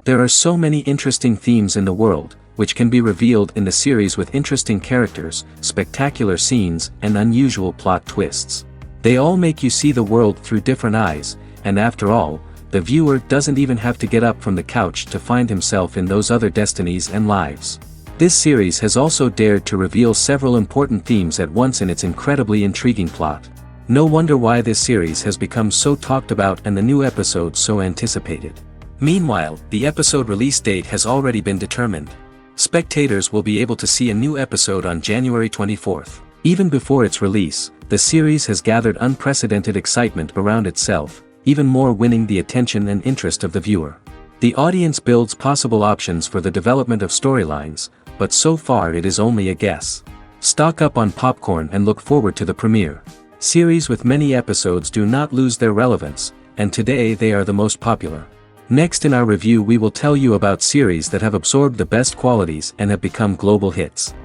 There are so many interesting themes in the world, which can be revealed in the series with interesting characters, spectacular scenes, and unusual plot twists. They all make you see the world through different eyes, and after all, the viewer doesn't even have to get up from the couch to find himself in those other destinies and lives. This series has also dared to reveal several important themes at once in its incredibly intriguing plot. No wonder why this series has become so talked about and the new episodes so anticipated. Meanwhile, the episode release date has already been determined. Spectators will be able to see a new episode on January 24th. Even before its release, the series has gathered unprecedented excitement around itself, even more winning the attention and interest of the viewer. The audience builds possible options for the development of storylines, but so far it is only a guess. Stock up on popcorn and look forward to the premiere. Series with many episodes do not lose their relevance, and today they are the most popular. Next in our review we will tell you about series that have absorbed the best qualities and have become global hits.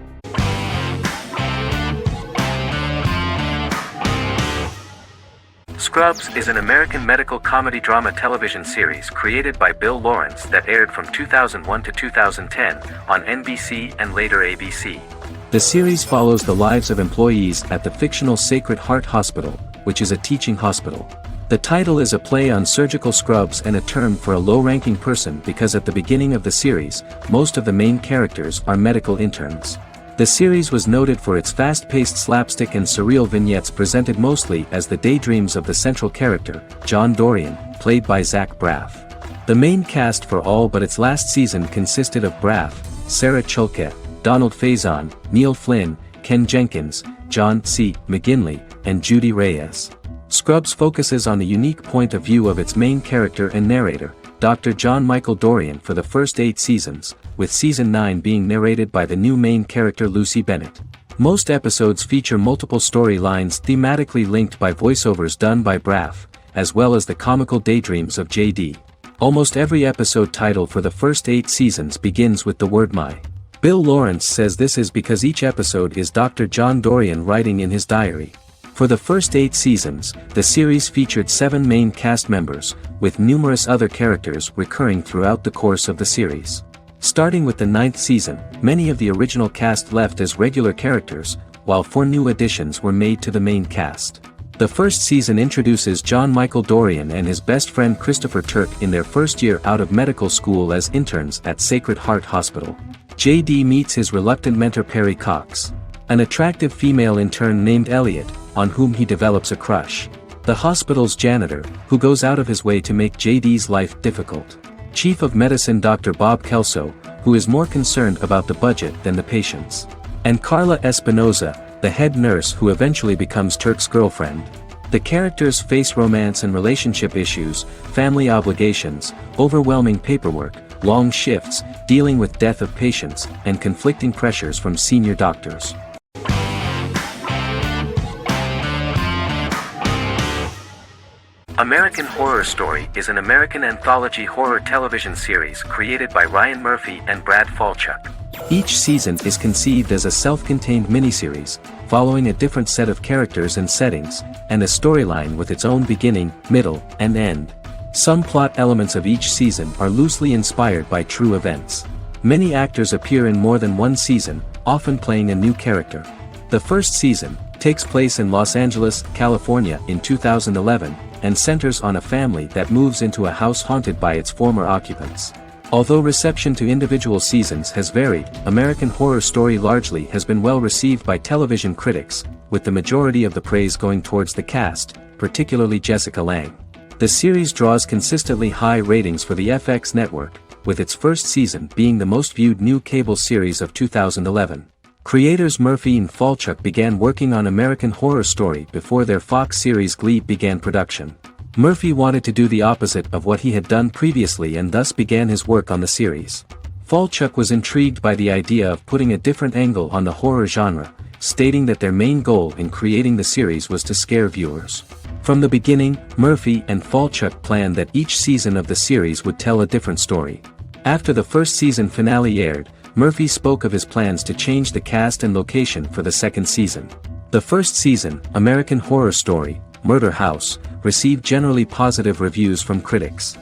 Scrubs is an American medical comedy drama television series created by Bill Lawrence that aired from 2001 to 2010 on NBC and later ABC. The series follows the lives of employees at the fictional Sacred Heart Hospital, which is a teaching hospital. The title is a play on surgical scrubs and a term for a low-ranking person because at the beginning of the series, most of the main characters are medical interns. The series was noted for its fast-paced slapstick and surreal vignettes presented mostly as the daydreams of the central character, John Dorian, played by Zach Braff. The main cast for all but its last season consisted of Braff, Sarah Chalke, Donald Faison, Neil Flynn, Ken Jenkins, John C. McGinley, and Judy Reyes. Scrubs focuses on the unique point of view of its main character and narrator, Dr. John Michael Dorian for the first 8 seasons, with season 9 being narrated by the new main character Lucy Bennett. Most episodes feature multiple storylines thematically linked by voiceovers done by Braff, as well as the comical daydreams of JD. Almost every episode title for the first 8 seasons begins with the word my. Bill Lawrence says this is because each episode is Dr. John Dorian writing in his diary. For the first 8 seasons, the series featured 7 main cast members, with numerous other characters recurring throughout the course of the series. Starting with the 9th season, many of the original cast left as regular characters, while 4 new additions were made to the main cast. The first season introduces John Michael Dorian and his best friend Christopher Turk in their first year out of medical school as interns at Sacred Heart Hospital. JD meets his reluctant mentor Perry Cox, an attractive female intern named Elliot, on whom he develops a crush. The hospital's janitor, who goes out of his way to make JD's life difficult. Chief of Medicine Dr. Bob Kelso, who is more concerned about the budget than the patients. And Carla Espinoza, the head nurse who eventually becomes Turk's girlfriend. The characters face romance and relationship issues, family obligations, overwhelming paperwork, long shifts, dealing with death of patients, and conflicting pressures from senior doctors. American Horror Story is an American anthology horror television series created by Ryan Murphy and Brad Falchuk. Each season is conceived as a self-contained miniseries, following a different set of characters and settings, and a storyline with its own beginning, middle, and end. Some plot elements of each season are loosely inspired by true events. Many actors appear in more than one season, often playing a new character. The first season takes place in Los Angeles, California in 2011, and centers on a family that moves into a house haunted by its former occupants. Although reception to individual seasons has varied, American Horror Story largely has been well received by television critics, with the majority of the praise going towards the cast, particularly Jessica Lange. The series draws consistently high ratings for the FX network, with its first season being the most viewed new cable series of 2011. Creators Murphy and Falchuk began working on American Horror Story before their Fox series Glee began production. Murphy wanted to do the opposite of what he had done previously and thus began his work on the series. Falchuk was intrigued by the idea of putting a different angle on the horror genre, stating that their main goal in creating the series was to scare viewers. From the beginning, Murphy and Falchuk planned that each season of the series would tell a different story. After the first season finale aired, Murphy spoke of his plans to change the cast and location for the second season. The first season, American Horror Story, Murder House, received generally positive reviews from critics.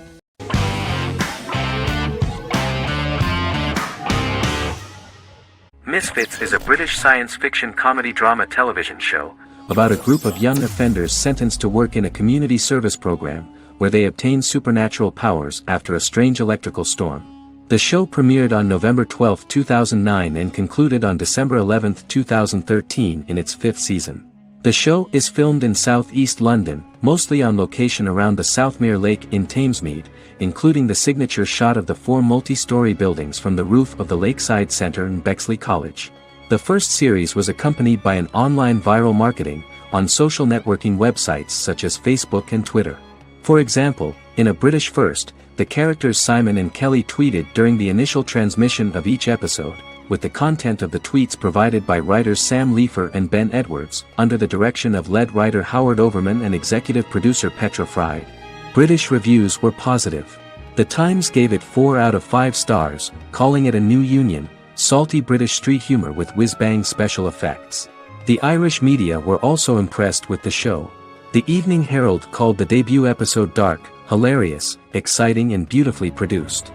Misfits is a British science fiction comedy drama television show about a group of young offenders sentenced to work in a community service program, where they obtain supernatural powers after a strange electrical storm. The show premiered on November 12, 2009 and concluded on December 11, 2013 in its 5th season. The show is filmed in southeast London, mostly on location around the Southmere Lake in Thamesmead, including the signature shot of the 4 multi-story buildings from the roof of the Lakeside Centre in Bexley College. The first series was accompanied by an online viral marketing on social networking websites such as Facebook and Twitter. For example, in a British first, the characters Simon and Kelly tweeted during the initial transmission of each episode, with the content of the tweets provided by writers Sam Leifer and Ben Edwards, under the direction of lead writer Howard Overman and executive producer Petra Fried. British reviews were positive. The Times gave it 4 out of 5 stars, calling it a new union, salty British street humour with whiz-bang special effects. The Irish media were also impressed with the show. The Evening Herald called the debut episode dark, hilarious, exciting and beautifully produced.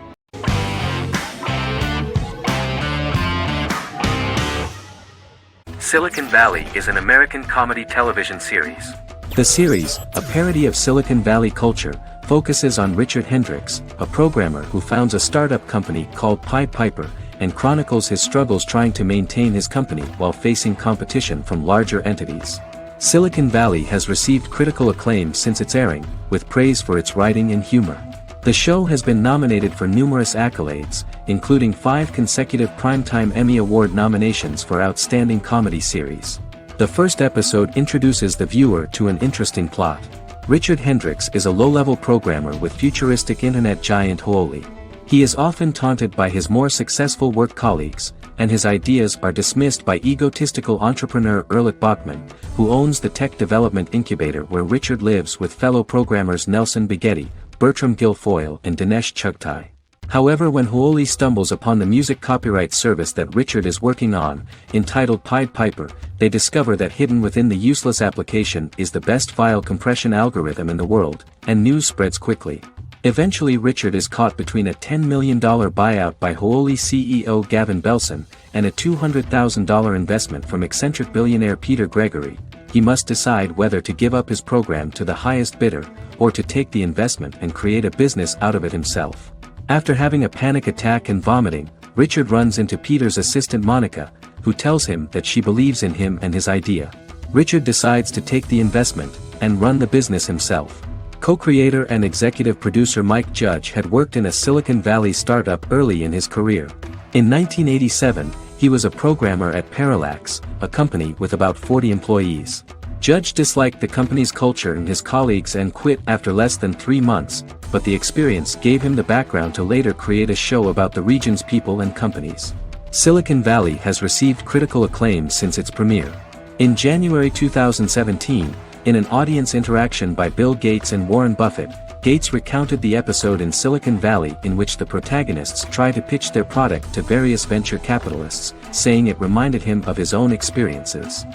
Silicon Valley is an American comedy television series. The series, a parody of Silicon Valley culture, focuses on Richard Hendricks, a programmer who founds a startup company called Pied Piper, and chronicles his struggles trying to maintain his company while facing competition from larger entities. Silicon Valley has received critical acclaim since its airing, with praise for its writing and humor. The show has been nominated for numerous accolades, including 5 consecutive Primetime Emmy Award nominations for Outstanding Comedy Series. The first episode introduces the viewer to an interesting plot. Richard Hendricks is a low-level programmer with futuristic internet giant Huawei. He is often taunted by his more successful work colleagues, and his ideas are dismissed by egotistical entrepreneur Erlich Bachman, who owns the tech development incubator where Richard lives with fellow programmers Nelson Bighetti, Bertram Guilfoyle and Dinesh Chugtai. However, when Huawei stumbles upon the music copyright service that Richard is working on, entitled Pied Piper, they discover that hidden within the useless application is the best file compression algorithm in the world, and news spreads quickly. Eventually Richard is caught between a $10 million buyout by Huawei CEO Gavin Belson, and a $200,000 investment from eccentric billionaire Peter Gregory. He must decide whether to give up his program to the highest bidder, or to take the investment and create a business out of it himself. After having a panic attack and vomiting, Richard runs into Peter's assistant Monica, who tells him that she believes in him and his idea. Richard decides to take the investment, and run the business himself. Co-creator and executive producer Mike Judge had worked in a Silicon Valley startup early in his career. In 1987, he was a programmer at Parallax, a company with about 40 employees. Judge disliked the company's culture and his colleagues and quit after less than 3 months, but the experience gave him the background to later create a show about the region's people and companies. Silicon Valley has received critical acclaim since its premiere. In January 2017, in an audience interaction by Bill Gates and Warren Buffett, Gates recounted the episode in Silicon Valley in which the protagonists try to pitch their product to various venture capitalists, saying it reminded him of his own experiences.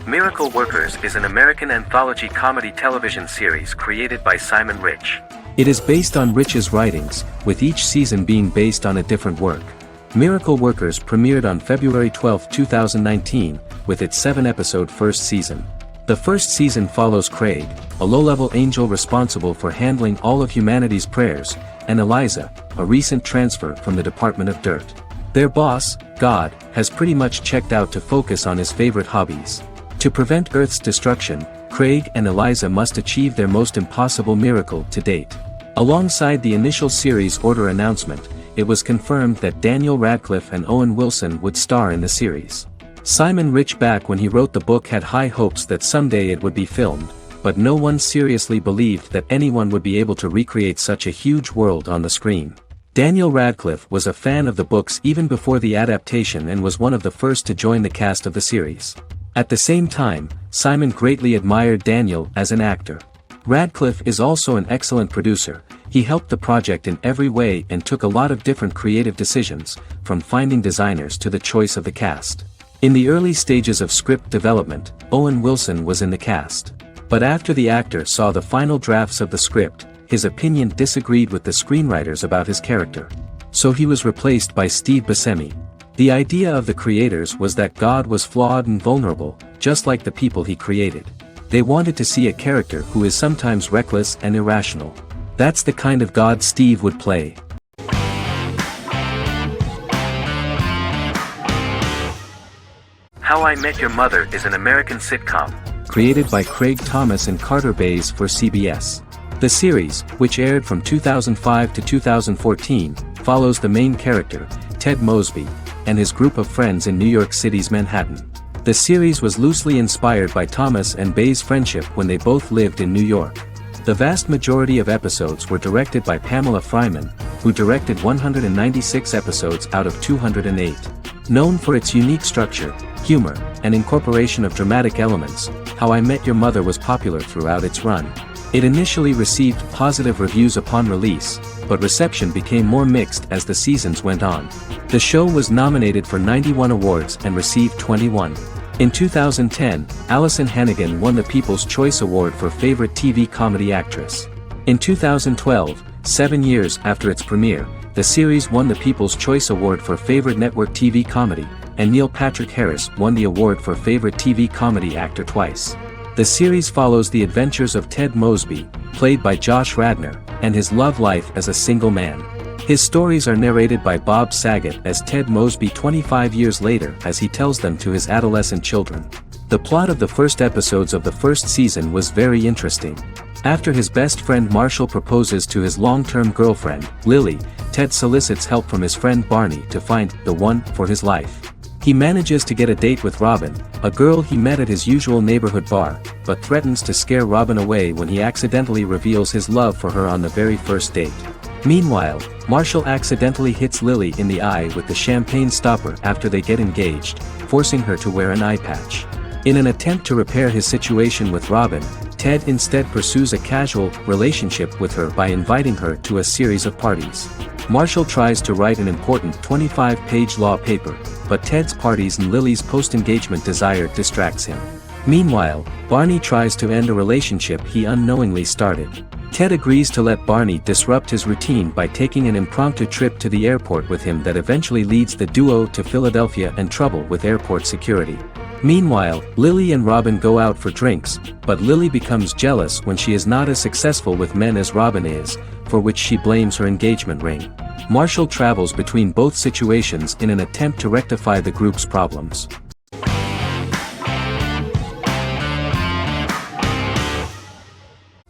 Miracle Workers is an American anthology comedy television series created by Simon Rich. It is based on Rich's writings, with each season being based on a different work. Miracle Workers premiered on February 12, 2019, with its 7-episode first season. The first season follows Craig, a low-level angel responsible for handling all of humanity's prayers, and Eliza, a recent transfer from the Department of Dirt. Their boss, God, has pretty much checked out to focus on his favorite hobbies. To prevent Earth's destruction, Craig and Eliza must achieve their most impossible miracle to date. Alongside the initial series order announcement, it was confirmed that Daniel Radcliffe and Owen Wilson would star in the series. Simon Rich, back when he wrote the book, had high hopes that someday it would be filmed, but no one seriously believed that anyone would be able to recreate such a huge world on the screen. Daniel Radcliffe was a fan of the books even before the adaptation and was one of the first to join the cast of the series. At the same time, Simon greatly admired Daniel as an actor. Radcliffe is also an excellent producer. He helped the project in every way and took a lot of different creative decisions, from finding designers to the choice of the cast. In the early stages of script development, Owen Wilson was in the cast. But after the actor saw the final drafts of the script, his opinion disagreed with the screenwriters about his character. So he was replaced by Steve Buscemi. The idea of the creators was that God was flawed and vulnerable, just like the people he created. They wanted to see a character who is sometimes reckless and irrational. That's the kind of God Steve would play. How I Met Your Mother is an American sitcom, created by Craig Thomas and Carter Bays for CBS. The series, which aired from 2005 to 2014, follows the main character, Ted Mosby, and his group of friends in New York City's Manhattan. The series was loosely inspired by Thomas and Bays' friendship when they both lived in New York. The vast majority of episodes were directed by Pamela Fryman, who directed 196 episodes out of 208. Known for its unique structure, humor, and incorporation of dramatic elements, How I Met Your Mother was popular throughout its run. It initially received positive reviews upon release, but reception became more mixed as the seasons went on. The show was nominated for 91 awards and received 21. In 2010, Allison Hannigan won the People's Choice Award for Favorite TV Comedy Actress. In 2012, 7 years after its premiere, the series won the People's Choice Award for Favorite Network TV Comedy, and Neil Patrick Harris won the award for Favorite TV Comedy Actor twice. The series follows the adventures of Ted Mosby, played by Josh Radnor, and his love life as a single man. His stories are narrated by Bob Saget as Ted Mosby 25 years later as he tells them to his adolescent children. The plot of the first episodes of the first season was very interesting. After his best friend Marshall proposes to his long-term girlfriend, Lily, Ted solicits help from his friend Barney to find the one for his life. He manages to get a date with Robin, a girl he met at his usual neighborhood bar, but threatens to scare Robin away when he accidentally reveals his love for her on the very first date. Meanwhile, Marshall accidentally hits Lily in the eye with the champagne stopper after they get engaged, forcing her to wear an eye patch. In an attempt to repair his situation with Robin, Ted instead pursues a casual relationship with her by inviting her to a series of parties. Marshall tries to write an important 25-page law paper, but Ted's parties and Lily's post-engagement desire distracts him. Meanwhile, Barney tries to end a relationship he unknowingly started. Ted agrees to let Barney disrupt his routine by taking an impromptu trip to the airport with him that eventually leads the duo to Philadelphia and trouble with airport security. Meanwhile, Lily and Robin go out for drinks, but Lily becomes jealous when she is not as successful with men as Robin is, for which she blames her engagement ring. Marshall travels between both situations in an attempt to rectify the group's problems.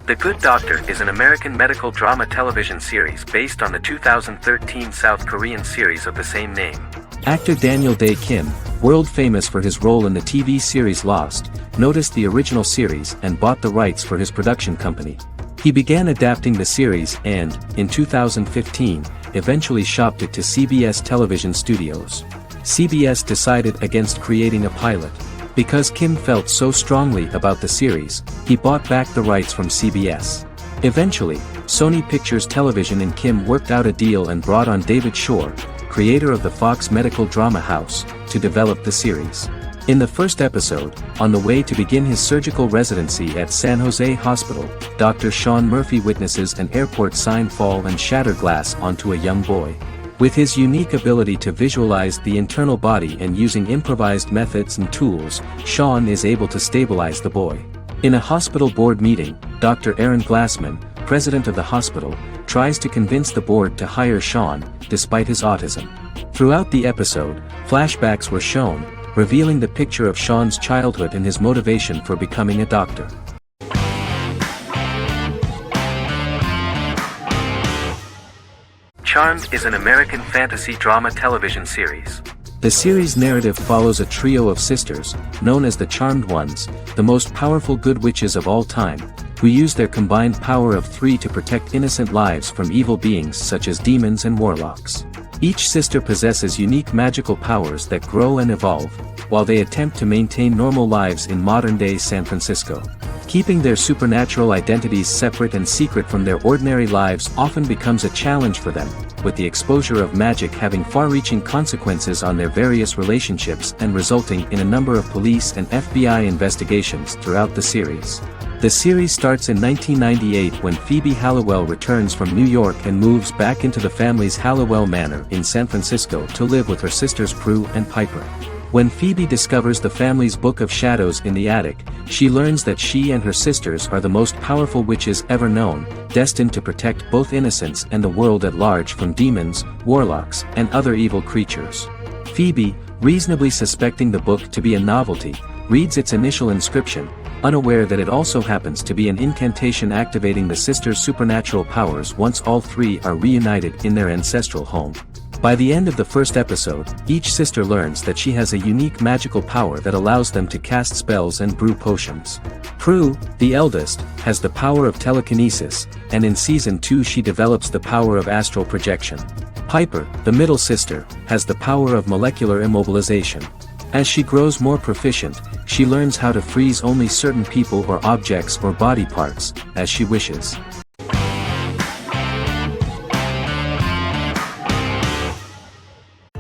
The Good Doctor is an American medical drama television series based on the 2013 South Korean series of the same name. Actor Daniel Dae Kim, world famous for his role in the TV series Lost, noticed the original series and bought the rights for his production company. He began adapting the series and, in 2015, eventually shopped it to CBS television studios. CBS decided against creating a pilot. Because Kim felt so strongly about the series, he bought back the rights from CBS. Eventually, Sony Pictures Television and Kim worked out a deal and brought on David Shore, creator of the Fox medical drama house, to develop the series. In the first episode, on the way to begin his surgical residency at San Jose Hospital, Dr. Sean Murphy witnesses an airport sign fall and shatter glass onto a young boy. With his unique ability to visualize the internal body and using improvised methods and tools, Sean is able to stabilize the boy. In a hospital board meeting, Dr. Aaron Glassman, president of the hospital, tries to convince the board to hire Sean, despite his autism. Throughout the episode, flashbacks were shown, revealing the picture of Sean's childhood and his motivation for becoming a doctor. Charmed is an American fantasy drama television series. The series narrative follows a trio of sisters, known as the Charmed Ones, the most powerful good witches of all time, who use their combined power of 3 to protect innocent lives from evil beings such as demons and warlocks. Each sister possesses unique magical powers that grow and evolve, while they attempt to maintain normal lives in modern-day San Francisco. Keeping their supernatural identities separate and secret from their ordinary lives often becomes a challenge for them, with the exposure of magic having far-reaching consequences on their various relationships and resulting in a number of police and FBI investigations throughout the series. The series starts in 1998 when Phoebe Halliwell returns from New York and moves back into the family's Halliwell Manor in San Francisco to live with her sisters Prue and Piper. When Phoebe discovers the family's Book of Shadows in the attic, she learns that she and her sisters are the most powerful witches ever known, destined to protect both innocents and the world at large from demons, warlocks, and other evil creatures. Phoebe, reasonably suspecting the book to be a novelty, reads its initial inscription, unaware that it also happens to be an incantation activating the sisters' supernatural powers once all three are reunited in their ancestral home. By the end of the first episode, each sister learns that she has a unique magical power that allows them to cast spells and brew potions. Prue, the eldest, has the power of telekinesis, and in Season 2 she develops the power of astral projection. Piper, the middle sister, has the power of molecular immobilization. As she grows more proficient, she learns how to freeze only certain people or objects or body parts, as she wishes.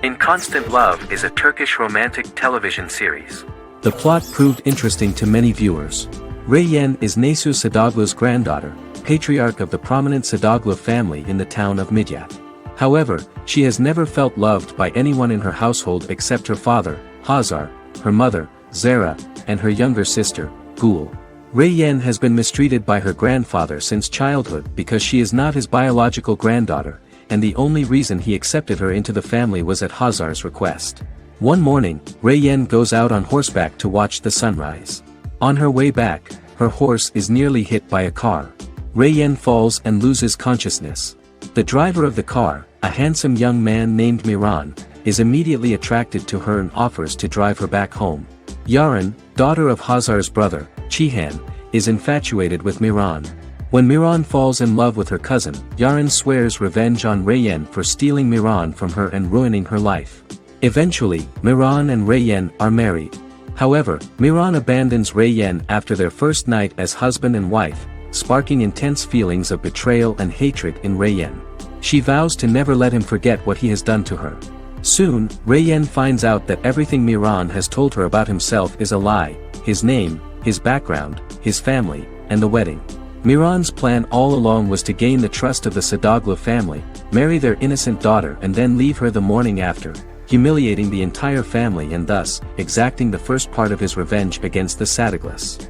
In Constant Love is a Turkish romantic television series. The plot proved interesting to many viewers. Reyyen is Nesu Sadoglu's granddaughter, patriarch of the prominent Sadoglu family in the town of Midyat. However, she has never felt loved by anyone in her household except her father, Hazar, her mother, Zara, and her younger sister, Gul. Reyyen has been mistreated by her grandfather since childhood because she is not his biological granddaughter, and the only reason he accepted her into the family was at Hazar's request. One morning, Reyyen goes out on horseback to watch the sunrise. On her way back, her horse is nearly hit by a car. Reyyen falls and loses consciousness. The driver of the car, a handsome young man named Miran, is immediately attracted to her and offers to drive her back home. Yaren, daughter of Hazar's brother, Chihan, is infatuated with Miran. When Miran falls in love with her cousin, Yaren swears revenge on Reyyen for stealing Miran from her and ruining her life. Eventually, Miran and Reyyen are married. However, Miran abandons Reyyen after their first night as husband and wife, sparking intense feelings of betrayal and hatred in Reyyen. She vows to never let him forget what he has done to her. Soon, Reyyen finds out that everything Miran has told her about himself is a lie: his name, his background, his family, and the wedding. Miran's plan all along was to gain the trust of the Sadoglu family, marry their innocent daughter and then leave her the morning after, humiliating the entire family and thus, exacting the first part of his revenge against the Sadoglus.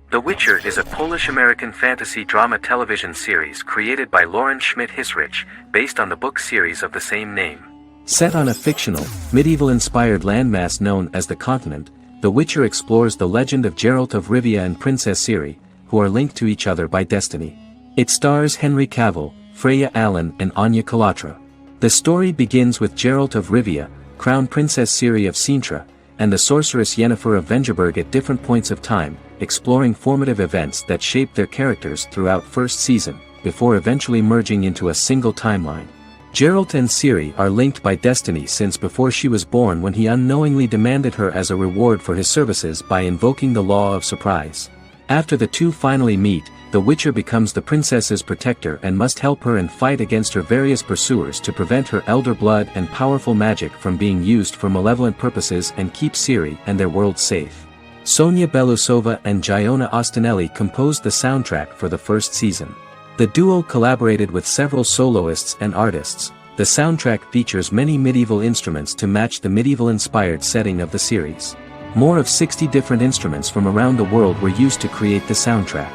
The Witcher is a Polish-American fantasy drama television series created by Lauren Schmidt-Hissrich, based on the book series of the same name. Set on a fictional, medieval-inspired landmass known as the Continent, The Witcher explores the legend of Geralt of Rivia and Princess Ciri, who are linked to each other by destiny. It stars Henry Cavill, Freya Allan and Anya Chalotra. The story begins with Geralt of Rivia, crowned Princess Ciri of Sintra, and the sorceress Yennefer of Vengerberg at different points of time, exploring formative events that shaped their characters throughout first season, before eventually merging into a single timeline. Geralt and Ciri are linked by destiny since before she was born, when he unknowingly demanded her as a reward for his services by invoking the law of surprise. After the two finally meet, the Witcher becomes the princess's protector and must help her and fight against her various pursuers to prevent her elder blood and powerful magic from being used for malevolent purposes and keep Ciri and their world safe. Sonia Belousova and Giona Ostinelli composed the soundtrack for the first season. The duo collaborated with several soloists and artists. The soundtrack features many medieval instruments to match the medieval-inspired setting of the series. More of 60 different instruments from around the world were used to create the soundtrack.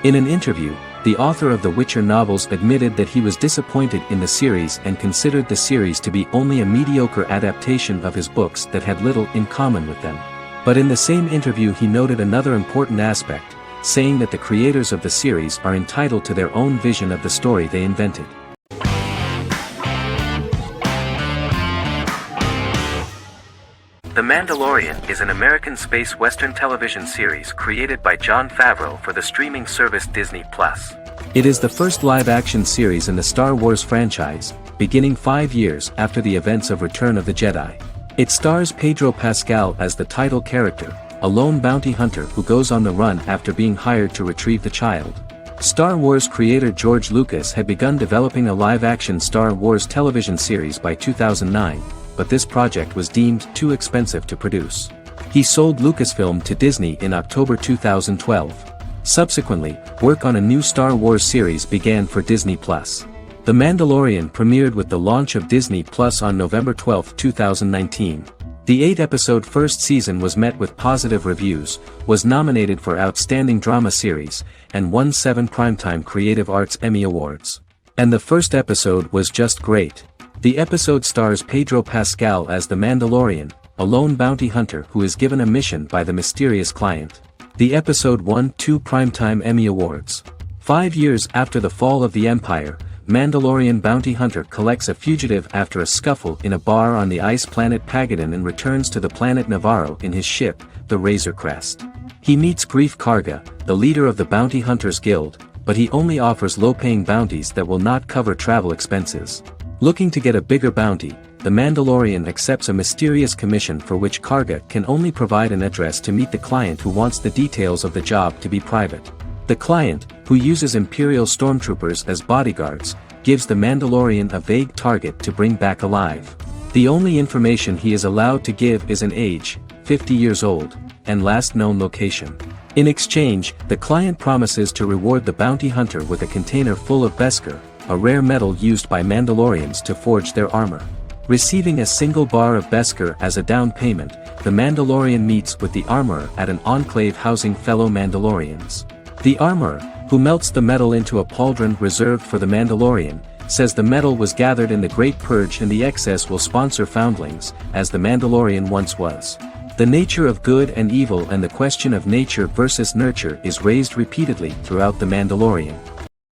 In an interview, the author of the Witcher novels admitted that he was disappointed in the series and considered the series to be only a mediocre adaptation of his books that had little in common with them. But in the same interview he noted another important aspect, saying that the creators of the series are entitled to their own vision of the story they invented. The Mandalorian is an American space western television series created by Jon Favreau for the streaming service Disney+. It is the first live-action series in the Star Wars franchise, beginning 5 years after the events of Return of the Jedi. It stars Pedro Pascal as the title character, a lone bounty hunter who goes on the run after being hired to retrieve the child. Star Wars creator George Lucas had begun developing a live-action Star Wars television series by 2009, but this project was deemed too expensive to produce. He sold Lucasfilm to Disney in October 2012. Subsequently, work on a new Star Wars series began for Disney+. The Mandalorian premiered with the launch of Disney Plus on November 12, 2019. The 8-episode first season was met with positive reviews, was nominated for Outstanding Drama Series, and won 7 Primetime Creative Arts Emmy Awards. And the first episode was just great. The episode stars Pedro Pascal as the Mandalorian, a lone bounty hunter who is given a mission by the mysterious client. The episode won 2 Primetime Emmy Awards. 5 years after the fall of the Empire, Mandalorian bounty hunter collects a fugitive after a scuffle in a bar on the ice planet Pagadan and returns to the planet Navarro in his ship, the Razor Crest. He meets Grief Karga, the leader of the Bounty Hunters Guild, but he only offers low-paying bounties that will not cover travel expenses. Looking to get a bigger bounty, the Mandalorian accepts a mysterious commission for which Karga can only provide an address to meet the client who wants the details of the job to be private. The client, who uses Imperial stormtroopers as bodyguards, gives the Mandalorian a vague target to bring back alive. The only information he is allowed to give is an age, 50 years old, and last known location. In exchange, the client promises to reward the bounty hunter with a container full of Beskar, a rare metal used by Mandalorians to forge their armor. Receiving a single bar of Beskar as a down payment, the Mandalorian meets with the armorer at an enclave housing fellow Mandalorians. The armorer, who melts the metal into a pauldron reserved for the Mandalorian, says the metal was gathered in the Great Purge and the excess will sponsor foundlings, as the Mandalorian once was. The nature of good and evil and the question of nature versus nurture is raised repeatedly throughout the Mandalorian.